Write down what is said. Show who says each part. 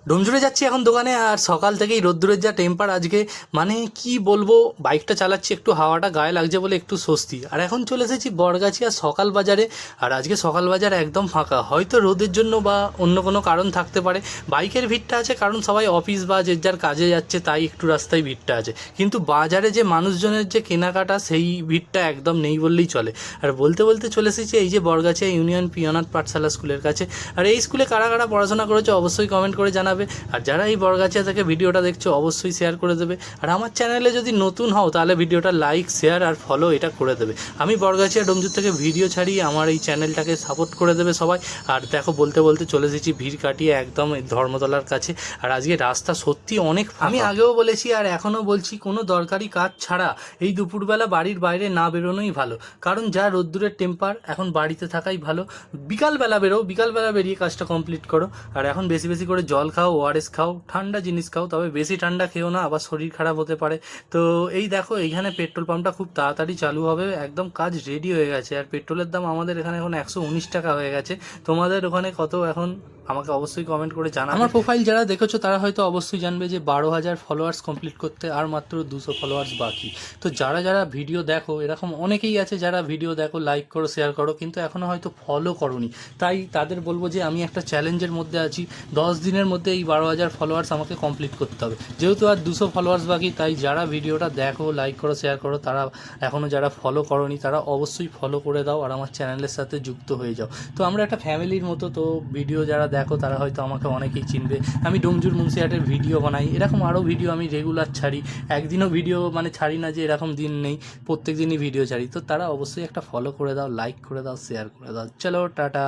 Speaker 1: ডোমজুড়ে যাচ্ছি এখন দোকানে, আর সকাল থেকেই রোদ্দুরের যা টেম্পার আজকে, মানে কি বলবো, বাইকটা চালাচ্ছি একটু হাওয়াটা গায়ে লাগছে বলে একটু স্বস্তি। আর এখন চলে এসেছি বড়গাছিয়া সকাল বাজারে। আর আজকে সকাল বাজার একদম ফাঁকা, হয়তো রোদের জন্য বা অন্য কোনো কারণ থাকতে পারে। বাইকের ভিড়টা আছে কারণ সবাই অফিস বা যে যার কাজে যাচ্ছে, তাই একটু রাস্তায় ভিড়টা আছে, কিন্তু বাজারে যে মানুষজনের যে কেনাকাটা সেই ভিড়টা একদম নেই বললেই চলে। আর বলতে বলতে চলে এসেছি এই যে বড়গাছিয়া ইউনিয়ন পিয়নাথ পাঠশালা স্কুলের কাছে। আর এই স্কুলে কারা কারা পড়াশোনা করেছে অবশ্যই কমেন্ট করে জানাবে। আর যারা এই বড়গাছিয়া থেকে ভিডিওটা দেখছো অবশ্যই শেয়ার করে দেবে। আর আমার চ্যানেলে যদি নতুন হও তাহলে ভিডিওটা লাইক, শেয়ার আর ফলো এটা করে দেবে। আমি বড়গাছিয়া ডোমজুর থেকে ভিডিও ছাড়ি, আমার এই চ্যানেলটাকে সাপোর্ট করে দেবে সবাই। আর দেখো বলতে বলতে চলে এসেছি ভিড় কাটিয়ে একদম ধর্মতলার কাছে। আর আজকে রাস্তা সত্যি অনেক, আমি আগেও বলেছি আর এখনও বলছি, কোনো দরকারি কাজ ছাড়া এই দুপুরবেলা বাড়ির বাইরে না বেরোনোই ভালো। কারণ যা রোদ্দুরের টেম্পার, এখন বাড়িতে থাকাই ভালো। বিকালবেলা বেরো, বিকালবেলা বেরিয়ে কাজটা কমপ্লিট করো। আর এখন বেশি বেশি করে জল খাও, ওআরএস খাও, ঠান্ডা জিনিস খাও, তবে বেশি ঠান্ডা খেও না, আবার শরীর খারাপ হতে পারে। তো এই দেখো এইখানে পেট্রোল পাম্পটা খুব তাড়াতাড়ি চালু হবে, একদম কাজ রেডি হয়ে গেছে। আর পেট্রোলের দাম আমাদের এখানে এখন 119 টাকা হয়ে গেছে। তোমাদের ওখানে কত এখন আমাকে অবশ্যই কমেন্ট করে জানাবে। আমার প্রোফাইল যারা দেখেছো তারা হয়তো অবশ্যই জানবে যে 12,000 ফলোয়ার্স কমপ্লিট করতে আর মাত্র 200 ফলোয়ার্স বাকি। তো যারা যারা ভিডিও দেখো, এরকম অনেকেই আছে যারা ভিডিও দেখো, লাইক করো, শেয়ার করো, কিন্তু এখনও হয়তো ফলো করোনি। তাই তাদের বলবো যে আমি একটা চ্যালেঞ্জের মধ্যে আছি, 10 দিনের মধ্যে এই 12,000 ফলোয়ার্স আমাকে কমপ্লিট করতে হবে। যেহেতু আর 200 ফলোয়ার্স বাকি, তাই যারা ভিডিওটা দেখো, লাইক করো, শেয়ার করো, তারা এখনও যারা ফলো করোনি তারা অবশ্যই ফলো করে দাও আর আমার চ্যানেলের সাথে যুক্ত হয়ে যাও। তো আমরা একটা ফ্যামিলির মতো, তো ভিডিও যারা দেখো তারা হয়তো আমাকে অনেকেই চিনবে। আমি ডোমজুর মুন্সিহাটের ভিডিও বানাই, এরকম আরও ভিডিও আমি রেগুলার ছাড়ি। একদিনও ভিডিও মানে ছাড়ি না যে এরকম দিন নেই, প্রত্যেক দিনই ভিডিও ছাড়ি। তো তারা অবশ্যই একটা ফলো করে দাও, লাইক করে দাও, শেয়ার করে দাও। চলো টাটা।